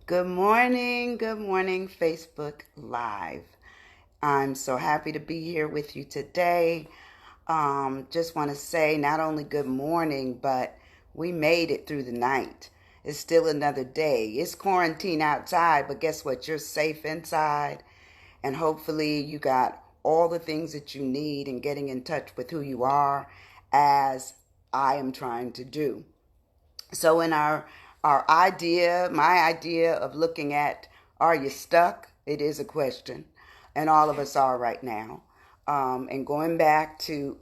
Good morning, Facebook Live. I'm so happy to be here with you today. Just want to say not only good morning, but we made it through the night. It's still another day. It's quarantine outside, but guess what? You're safe inside, and hopefully you got all the things that you need and getting in touch with who you are as I am trying to do. So in my idea of looking at are you stuck? It is a question, and all of us are right now. And going back to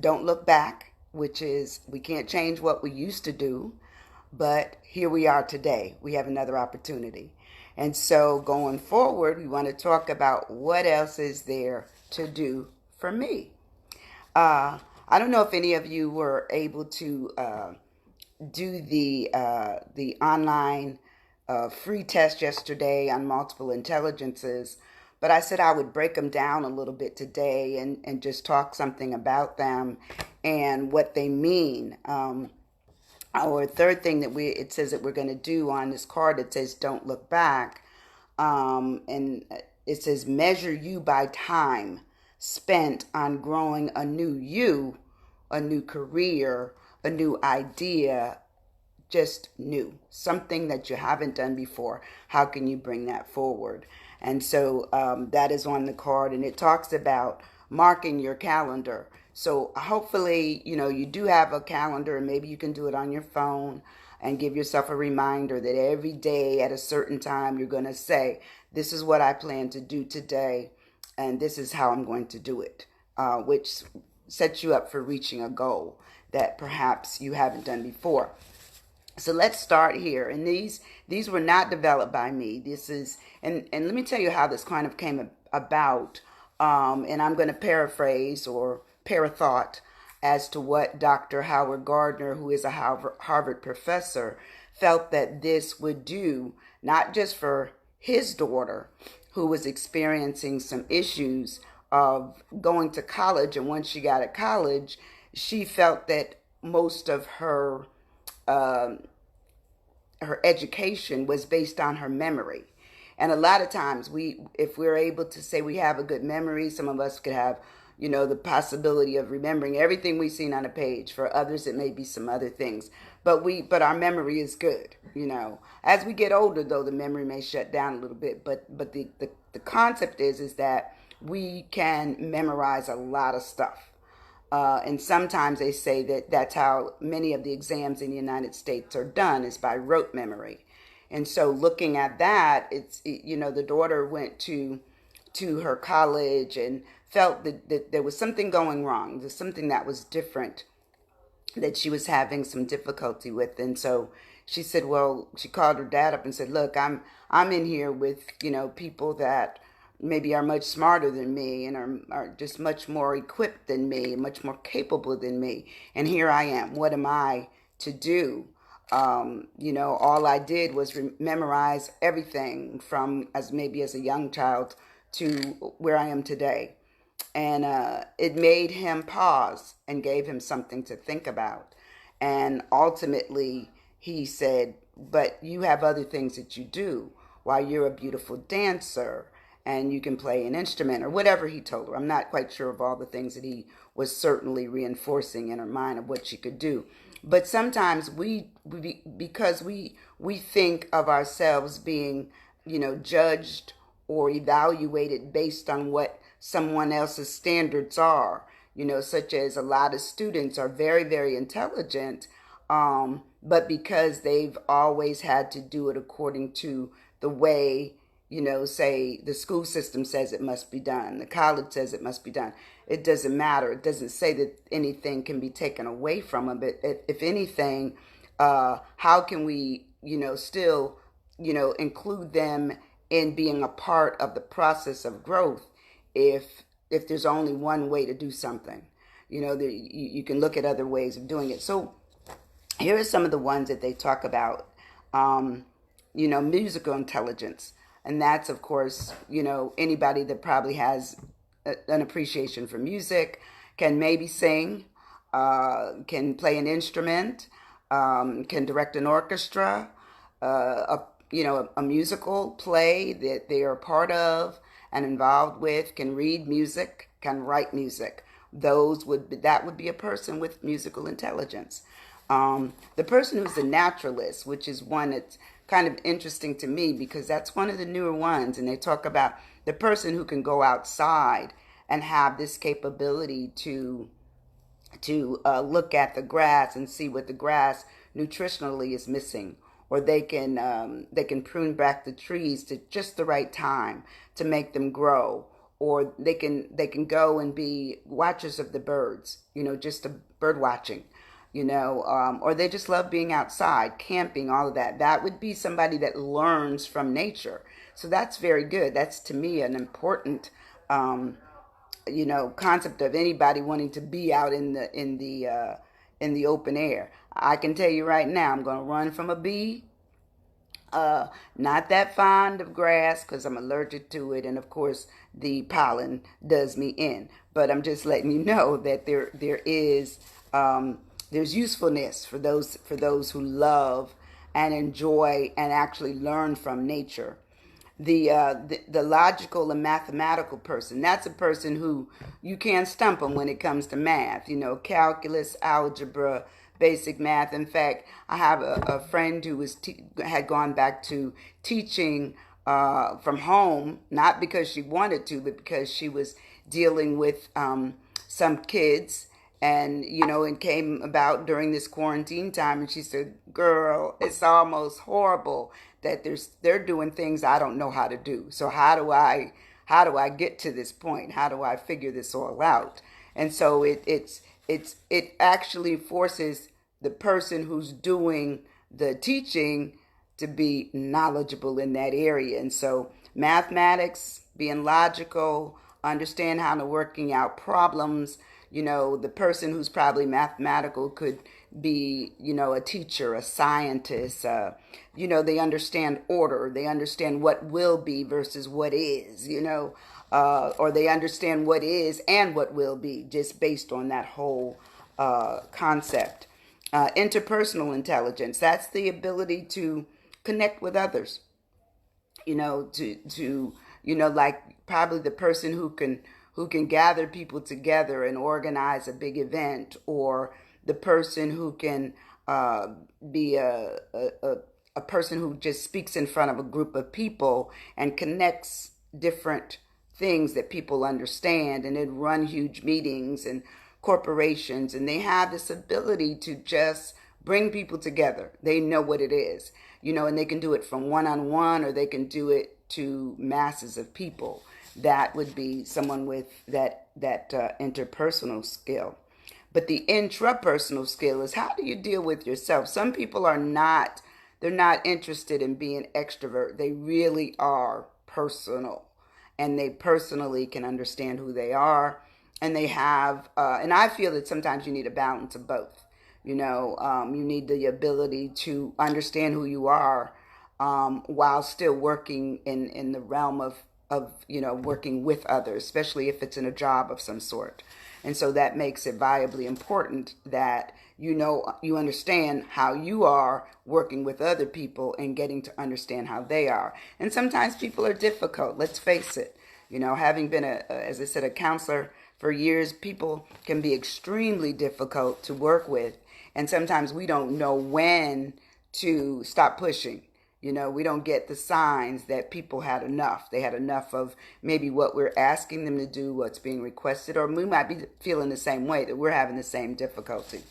don't look back, which is we can't change what we used to do, but here we are today. We have another opportunity. And so going forward, we want to talk about what else is there to do for me. I don't know if any of you were able to do the online free test yesterday on multiple intelligences, but I said I would break them down a little bit today and just talk something about them and what they mean. Our third thing that it says that we're going to do on this card, it says don't look back, and it says measure you by time spent on growing a new you, a new career, a new idea, just new, something that you haven't done before. How can you bring that forward? And so that is on the card, and it talks about marking your calendar. So hopefully, you do have a calendar, and maybe you can do it on your phone and give yourself a reminder that every day at a certain time you're going to say, this is what I plan to do today, and this is how I'm going to do it, which sets you up for reaching a goal that perhaps you haven't done before. So let's start here. And these were not developed by me. This is, and let me tell you how this kind of came about. And I'm going to paraphrase or parethought as to what Dr. Howard Gardner, who is a Harvard professor, felt that this would do, not just for his daughter, who was experiencing some issues of going to college. And once she got to college, she felt that most of her education was based on her memory. And a lot of times if we're able to say we have a good memory, some of us could have, the possibility of remembering everything we've seen on a page. For others, it may be some other things, but our memory is good. As we get older, though, the memory may shut down a little bit, but the concept is that we can memorize a lot of stuff. And sometimes they say that that's how many of the exams in the United States are done, is by rote memory. And so looking at that, the daughter went to her college and felt that there was something going wrong. There's something that was different that she was having some difficulty with. And so she said, well, she called her dad up and said, look, I'm in here with, people that maybe are much smarter than me and are just much more equipped than me, much more capable than me. And here I am. What am I to do? All I did was memorize everything from as a young child to where I am today. And it made him pause and gave him something to think about. And ultimately, he said, but you have other things that you do. While you're a beautiful dancer, and you can play an instrument or whatever he told her. I'm not quite sure of all the things that he was certainly reinforcing in her mind of what she could do. But sometimes because we think of ourselves being, judged or evaluated based on what someone else's standards are, such as a lot of students are very, very intelligent, but because they've always had to do it according to the way, say the school system says it must be done, the college says it must be done. It doesn't matter. It doesn't say that anything can be taken away from them. But if anything, how can we, still, include them in being a part of the process of growth if there's only one way to do something? You can look at other ways of doing it. So here are some of the ones that they talk about. Musical intelligence. And that's, of course, anybody that probably has an appreciation for music, can maybe sing, can play an instrument, can direct an orchestra, a musical play that they are part of and involved with, can read music, can write music. That would be a person with musical intelligence. The person who's a naturalist, which is one that's kind of interesting to me because that's one of the newer ones, and they talk about the person who can go outside and have this capability to look at the grass and see what the grass nutritionally is missing, or they can prune back the trees to just the right time to make them grow, or they can go and be watchers of the birds, just a bird watching, or they just love being outside, camping, all of that. That would be somebody that learns from nature. So that's very good. That's to me an important concept of anybody wanting to be out in the open air. I can tell you right now, I'm going to run from a bee. Not that fond of grass because I'm allergic to it, and of course the pollen does me in. But I'm just letting you know that there's usefulness for those who love and enjoy and actually learn from nature. The logical and mathematical person, that's a person who you can't stump them when it comes to math, calculus, algebra, basic math. In fact, I have a friend who had gone back to teaching from home, not because she wanted to, but because she was dealing with some kids, and it came about during this quarantine time, and she said, girl, it's almost horrible that they're doing things I don't know how to do. So how do I get to this point? How do I figure this all out? And so it actually forces the person who's doing the teaching to be knowledgeable in that area. And so mathematics, being logical, understand how to working out problems. The person who's probably mathematical could be, a teacher, a scientist. They understand order. They understand what will be versus what is, or they understand what is and what will be just based on that whole concept. Interpersonal intelligence, that's the ability to connect with others, like probably the person who can gather people together and organize a big event, or the person who can be a person who just speaks in front of a group of people and connects different things that people understand, and then run huge meetings and corporations, and they have this ability to just bring people together. They know what it is, and they can do it from one-on-one, or they can do it to masses of people. That would be someone with that interpersonal skill. But the intrapersonal skill is, how do you deal with yourself? Some people they're not interested in being extrovert. They really are personal, and they personally can understand who they are. And they have, and I feel that sometimes you need a balance of both. You need the ability to understand who you are, while still working in the realm of working with others, especially if it's in a job of some sort. And so that makes it viably important that you understand how you are working with other people and getting to understand how they are. And sometimes people are difficult, let's face it. Having been as I said, a counselor for years, people can be extremely difficult to work with. And sometimes we don't know when to stop pushing. We don't get the signs that people had enough. They had enough of maybe what we're asking them to do, what's being requested, or we might be feeling the same way, that we're having the same difficulty.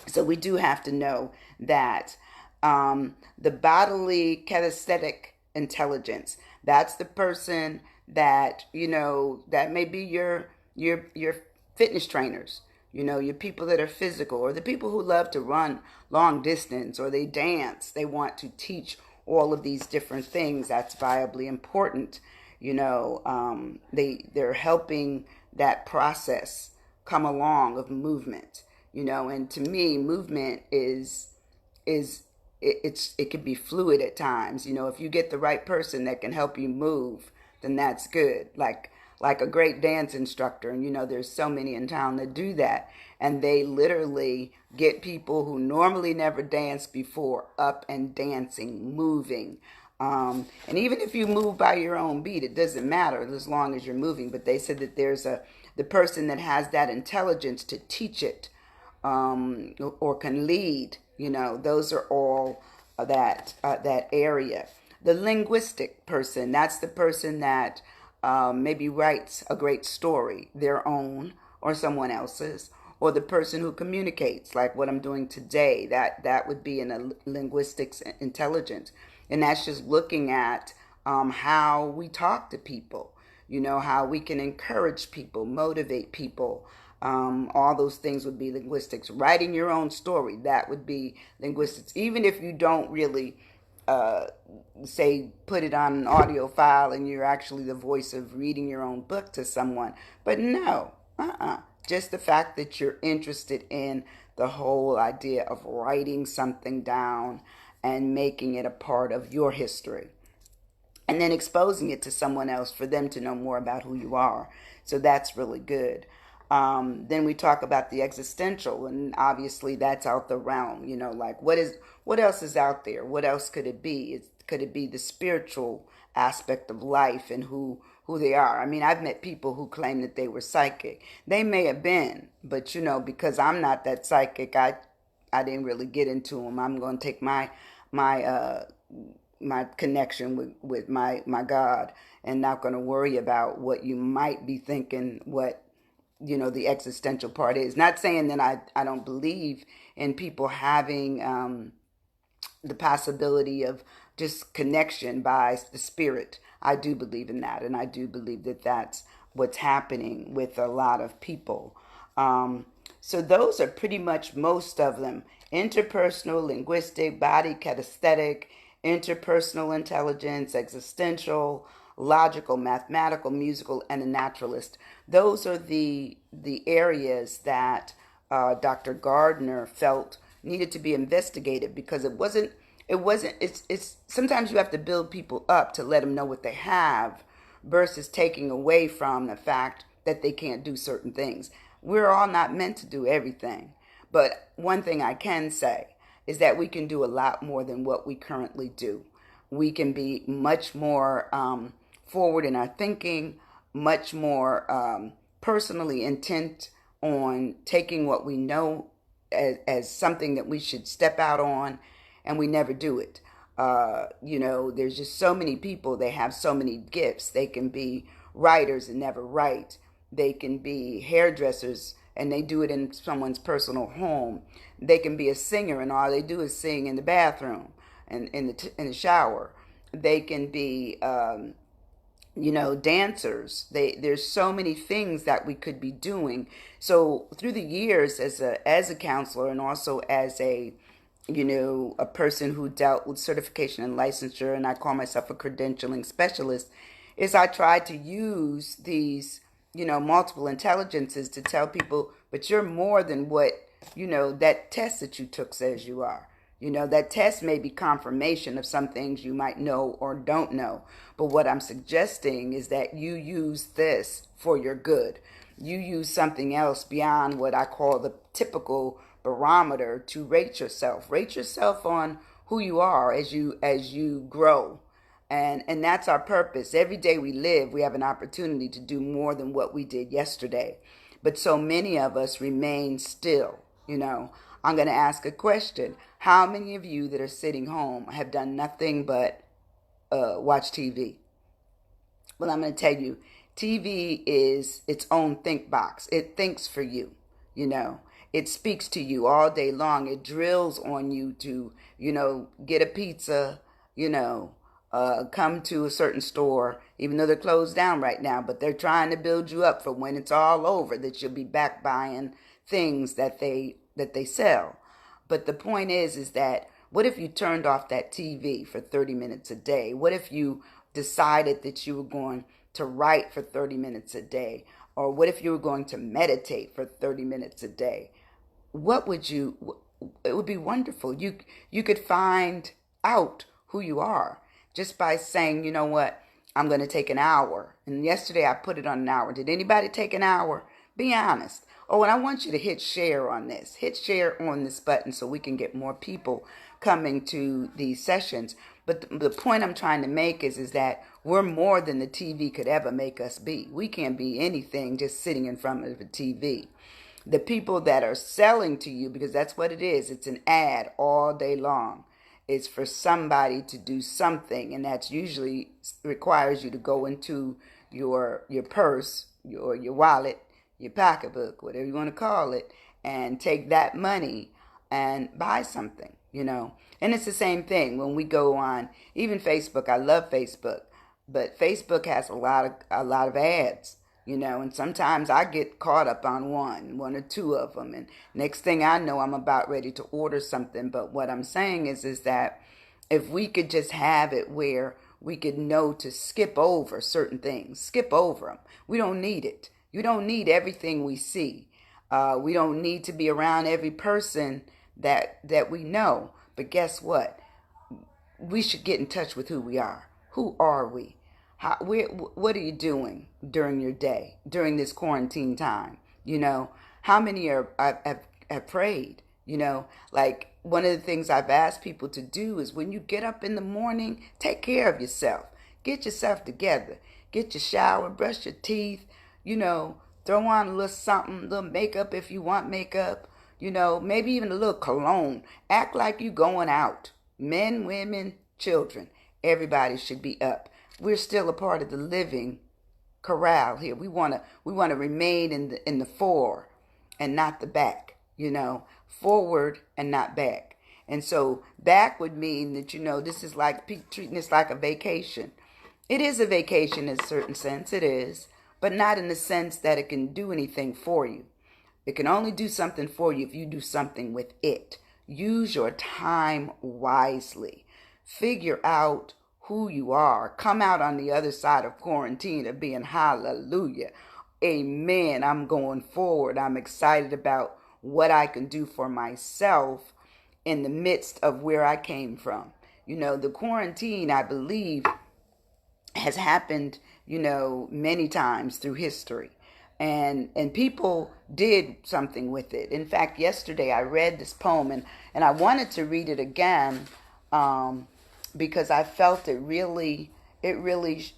So we do have to know that the bodily kinesthetic intelligence, that's the person that, that may be your fitness trainers, your people that are physical, or the people who love to run long distance, or they dance. They want to teach all of these different things. That's viably important. They're helping that process come along of movement. And to me, movement it can be fluid at times. If you get the right person that can help you move, then that's good. Like like a great dance instructor. And there's so many in town that do that. And they literally get people who normally never danced before up and dancing, moving. And even if you move by your own beat, it doesn't matter as long as you're moving. But they said that there's the person that has that intelligence to teach it, or can lead. Those are all that area. The linguistic person, that's the person that maybe writes a great story, their own or someone else's, or the person who communicates, like what I'm doing today. That would be in a linguistics intelligence, and that's just looking at how we talk to people. How we can encourage people, motivate people. All those things would be linguistics. Writing your own story, that would be linguistics. Even if you don't really uh, say put it on an audio file and you're actually the voice of reading your own book to someone. But no, just the fact that you're interested in the whole idea of writing something down and making it a part of your history, and then exposing it to someone else for them to know more about who you are. So that's really good. Then we talk about the existential, and obviously that's out the realm. Like what else is out there? What else could it be? Could it be the spiritual aspect of life and who they are? I mean, I've met people who claim that they were psychic. They may have been, but because I'm not that psychic, I didn't really get into them. I'm going to take my my connection with my God, and not going to worry about what you might be thinking, what the existential part is. Not saying that I don't believe in people having the possibility of just connection by the spirit. I do believe in that, and I do believe that that's what's happening with a lot of people. So those are pretty much most of them: interpersonal, linguistic, body kinesthetic, interpersonal intelligence, existential, logical, mathematical, musical, and a naturalist. Those are the areas that Dr. Gardner felt needed to be investigated, because it's sometimes you have to build people up to let them know what they have, versus taking away from the fact that they can't do certain things. We're all not meant to do everything. But one thing I can say is that we can do a lot more than what we currently do. We can be much more forward in our thinking, much more personally intent on taking what we know as something that we should step out on, and we never do it. There's just so many people, they have so many gifts. They can be writers and never write. They can be hairdressers and they do it in someone's personal home. They can be a singer and all they do is sing in the bathroom and in the shower. They can be dancers. There's so many things that we could be doing. So through the years, as a counselor, and also as a person who dealt with certification and licensure, and I call myself a credentialing specialist, is I try to use these multiple intelligences to tell people, but you're more than what that test that you took says you are. That test may be confirmation of some things you might know or don't know. But what I'm suggesting is that you use this for your good. You use something else beyond what I call the typical barometer to rate yourself. Rate yourself on who you are as you grow. And that's our purpose. Every day we live, we have an opportunity to do more than what we did yesterday. But so many of us remain still. I'm going to ask a question. How many of you that are sitting home have done nothing but watch TV? Well, I'm going to tell you, TV is its own think box. It thinks for you, It speaks to you all day long. It drills on you to, get a pizza, come to a certain store, even though they're closed down right now, but they're trying to build you up for when it's all over, that you'll be back buying things that they sell. But the point is that what if you turned off that TV for 30 minutes a day? What if you decided that you were going to write for 30 minutes a day? Or what if you were going to meditate for 30 minutes a day? It would be wonderful. You could find out who you are just by saying, you know what, I'm going to take an hour. And yesterday I put it on an hour. Did anybody take an hour? Be honest. Oh, and I want you to hit share on this. Hit share on this button so we can get more people coming to these sessions. But the point I'm trying to make is that we're more than the TV could ever make us be. We can't be anything just sitting in front of a TV. The people that are selling to you, because that's what it is, it's an ad all day long. It's for somebody to do something, and that's usually requires you to go into your purse, your wallet, your pocketbook, whatever you want to call it, and take that money and buy something, And it's the same thing when we go on, even Facebook. I love Facebook, but Facebook has a lot of ads, and sometimes I get caught up on one or two of them, and next thing I know, I'm about ready to order something. But what I'm saying is that if we could just have it where we could know to skip over certain things, skip over them. We don't need it. You don't need everything we see. We don't need to be around every person that we know. But guess what? We should get in touch with who we are. Who are we? What are you doing during your day, during this quarantine time? How many have prayed? Like one of the things I've asked people to do is when you get up in the morning, take care of yourself. Get yourself together. Get your shower, brush your teeth, throw on a little something, a little makeup if you want makeup, maybe even a little cologne. Act like you going out. Men, women, children, everybody should be up. We're still a part of the living corral here. We want to remain in the fore and not the back, forward and not back. And so back would mean that, this is like treating this like a vacation. It is a vacation in a certain sense, it is, but not in the sense that it can do anything for you. It can only do something for you if you do something with it. Use your time wisely. Figure out who you are. Come out on the other side of quarantine of being hallelujah. Amen. I'm going forward. I'm excited about what I can do for myself in the midst of where I came from. The quarantine, I believe, has happened, many times through history. And people did something with it. In fact, yesterday I read this poem and I wanted to read it again because I felt it really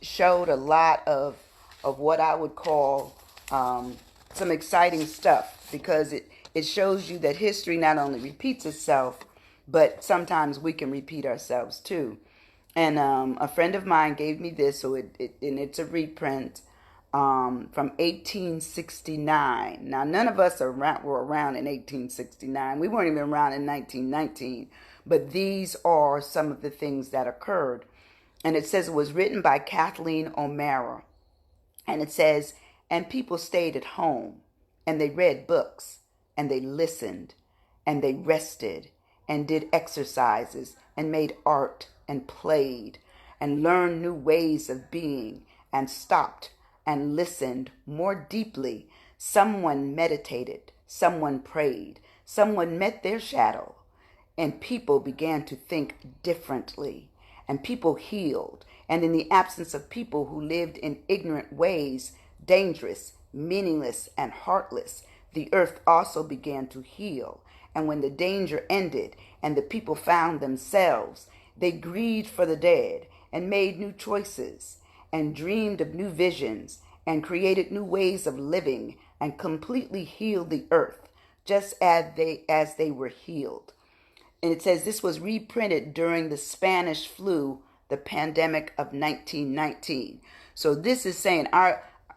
showed a lot of what I would call some exciting stuff, because it shows you that history not only repeats itself, but sometimes we can repeat ourselves too. And a friend of mine gave me this, so it's a reprint from 1869. Now, none of us were around in 1869. We weren't even around in 1919. But these are some of the things that occurred. And it says it was written by Kathleen O'Mara. And it says, and people stayed at home, and they read books, and they listened, and they rested, and did exercises, and made art, and played, and learned new ways of being, and stopped, and listened more deeply. Someone meditated, someone prayed, someone met their shadow, and people began to think differently, and people healed. And in the absence of people who lived in ignorant ways, dangerous, meaningless, and heartless, the earth also began to heal. And when the danger ended and the people found themselves, they grieved for the dead and made new choices and dreamed of new visions and created new ways of living and completely healed the earth just as they were healed. And it says this was reprinted during the Spanish flu, the pandemic of 1919. So this is saying,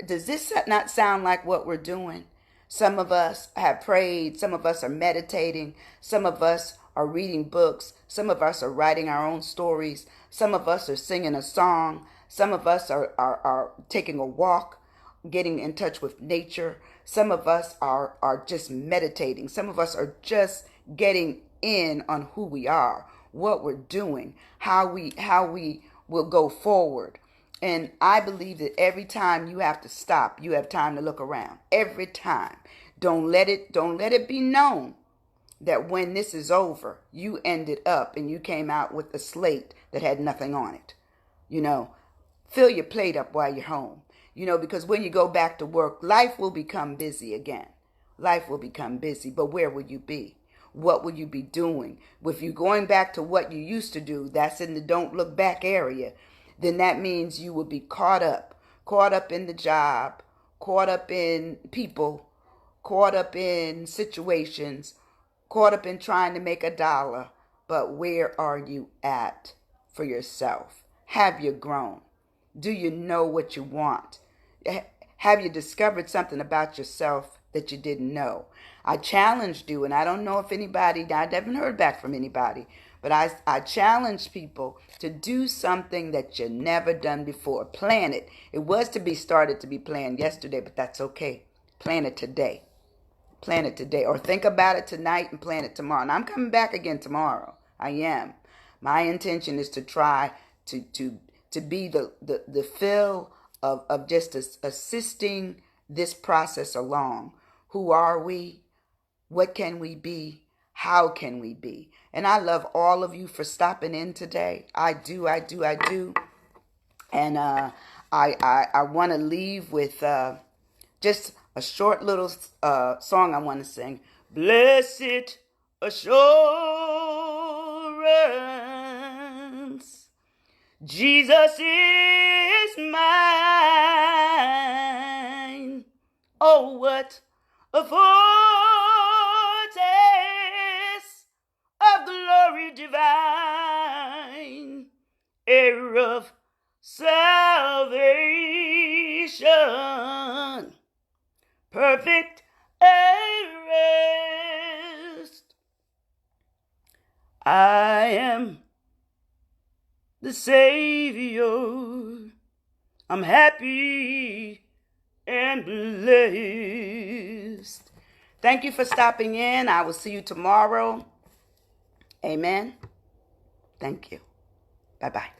does this not sound like what we're doing? Some of us have prayed. Some of us are meditating. Some of us are reading books. Some of us are writing our own stories. Some of us are singing a song. Some of us are taking a walk, getting in touch with nature. Some of us are just meditating. Some of us are just getting in on who we are, what we're doing, how we will go forward. And I believe that every time you have to stop, you have time to look around. Every time. Don't let it be known that when this is over, you ended up and you came out with a slate that had nothing on it. Fill your plate up while you're home. Because when you go back to work, life will become busy again. Life will become busy, but where will you be? What will you be doing? If you're going back to what you used to do, that's in the don't look back area, then that means you will be caught up in the job, caught up in people, caught up in situations, caught up in trying to make a dollar. But where are you at for yourself? Have you grown? Do you know what you want? Have you discovered something about yourself that you didn't know? I challenged you, and I don't know if anybody, I haven't heard back from anybody, but I challenged people to do something that you never done before. Plan it. It was to be started to be planned yesterday, but that's okay. Plan it today. Plan it today. Or think about it tonight and plan it tomorrow. And I'm coming back again tomorrow. I am. My intention is to try to be the fill of just assisting this process along. Who are we? What can we be? How can we be? And I love all of you for stopping in today. I do. And I want to leave with just a short little song I want to sing. Blessed assurance, Jesus is mine. Oh, what a foretaste of glory divine, heir of salvation, perfect at rest. I am the Savior. I'm happy and blessed. Thank you for stopping in. I will see you tomorrow. Amen. Thank you. Bye-bye.